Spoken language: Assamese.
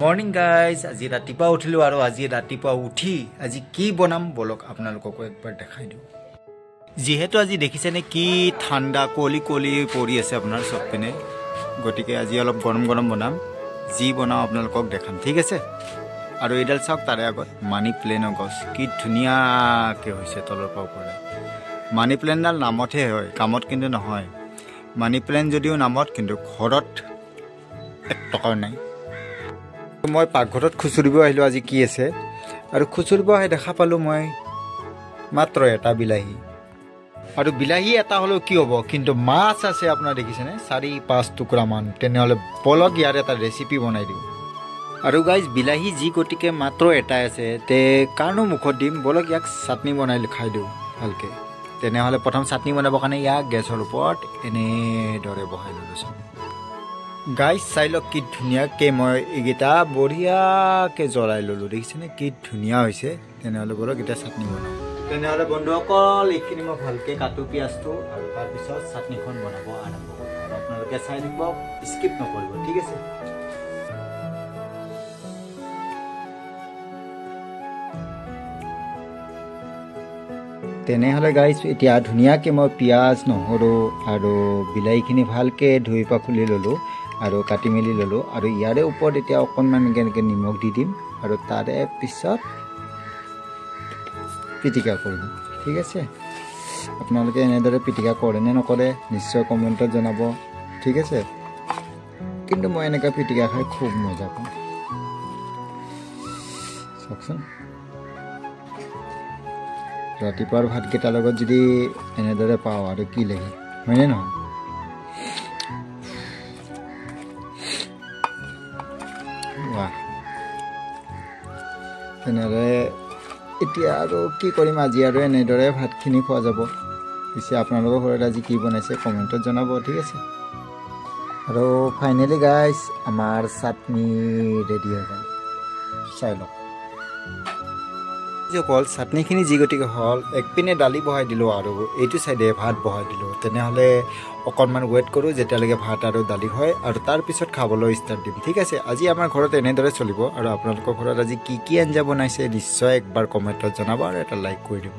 মৰ্নিং গাইজ, আজি ৰাতিপুৱা উঠিলোঁ আৰু আজি ৰাতিপুৱা উঠি আজি কি বনাম বলক আপোনালোককো একবাৰ দেখাই দিওঁ। যিহেতু আজি দেখিছেনে কি ঠাণ্ডা কুঁৱলী কুঁৱলী পৰি আছে আপোনাৰ চব পিনে, গতিকে আজি অলপ গৰম গৰম বনাম। যি বনাওঁ আপোনালোকক দেখাম, ঠিক আছে। আৰু এইডাল চাওক, তাৰে আগত মানি প্লেনৰ গছ কি ধুনীয়াকৈ হৈছে তলৰ পৰা ওপৰলৈ। মানি প্লেনডাল নামতহে হয়, কামত কিন্তু নহয়। মানি প্লেন যদিও নামত, কিন্তু ঘৰত 1 টকাৰ নাই। মই পাকঘৰত খুচুৰিব আহিলোঁ আজি কি আছে, আৰু খুচুৰিব আহি দেখা পালোঁ মই মাত্ৰ এটা বিলাহী। আৰু বিলাহী এটা হ'লেও কি হ'ব, কিন্তু মাছ আছে আপোনাৰ দেখিছেনে 4-5 টুকুৰামান। তেনেহ'লে বলক ইয়াৰ এটা ৰেচিপি বনাই দিওঁ। আৰু গাইজ বিলাহী যি গতিকে মাত্ৰ এটাই আছে, তে কাৰণো মুখত দিম, বলক ইয়াক চাটনি বনাই খাই দিওঁ ভালকৈ। তেনেহ'লে প্ৰথম চাটনি বনাবৰ কাৰণে ইয়াক গেছৰ ওপৰত এনেদৰে বহাই ল'লোচোন। গাইজ চাই লওক কি ধুনীয়াকৈ মই এইকেইটা বঢ়িয়াকৈ জ্বলাই ল'লোঁ, দেখিছেনে কি ধুনীয়া হৈছে। তেনেহ'লে বলক এতিয়া চাটনি বনাওঁ। তেনেহ'লে বন্ধুসকল, এইখিনি মই ভালকৈ কাটো পিঁয়াজটো, আৰু তাৰপিছত চাটনিখন বনাব আৰম্ভ কৰোঁ। আৰু আপোনালোকে চাই দিব, স্কিপ নকৰিব, ঠিক আছে। তেনেহ'লে গাইজ এতিয়া ধুনীয়াকৈ মই পিঁয়াজ, নহৰু আৰু বিলাহীখিনি ভালকৈ ধুই পাখলি ল'লোঁ আৰু কাটি মেলি ল'লোঁ। আৰু ইয়াৰে ওপৰত এতিয়া অকণমান এনেকৈ নিমখ দি দিম, আৰু তাৰে পিছত পিটিকা কৰিম, ঠিক আছে। আপোনালোকে এনেদৰে পিটিকা কৰে নে নকৰে নিশ্চয় কমেণ্টত জনাব, ঠিক আছে। কিন্তু মই এনেকৈ পিটিকা খাই খুব মজা পাওঁ, চাওকচোন। ৰাতিপুৱাৰ ভাতকেইটাৰ লগত যদি এনেদৰে পাওঁ আৰু কি লাগে, হয়নে নহয়। বাহ, তেনেহ'লে এতিয়া আৰু কি কৰিম, আজি আৰু এনেদৰে ভাতখিনি খোৱা যাব। পিছে আপোনালোকৰ ঘৰত আজি কি বনাইছে কমেণ্টত জনাব, ঠিক আছে। আৰু ফাইনেলি গাইজ আমাৰ চাটনি ৰেডি হৈ গ'ল, চাই লওক। অকল চাটনিখিনি যি গতিকে হ'ল, একপিনে দালি বহাই দিলোঁ আৰু এইটো চাইডে ভাত বহাই দিলোঁ। তেনেহ'লে অকণমান ৱেইট কৰোঁ যেতিয়ালৈকে ভাত আৰু দালি হয়, আৰু তাৰপিছত খাবলৈ ষ্টাৰ্ট দিম, ঠিক আছে। আজি আমাৰ ঘৰত এনেদৰে চলিব। আৰু আপোনালোকৰ ঘৰত আজি কি কি আঞ্জা বনাইছে নিশ্চয় একবাৰ কমেণ্টত জনাব, আৰু এটা লাইক কৰি দিব।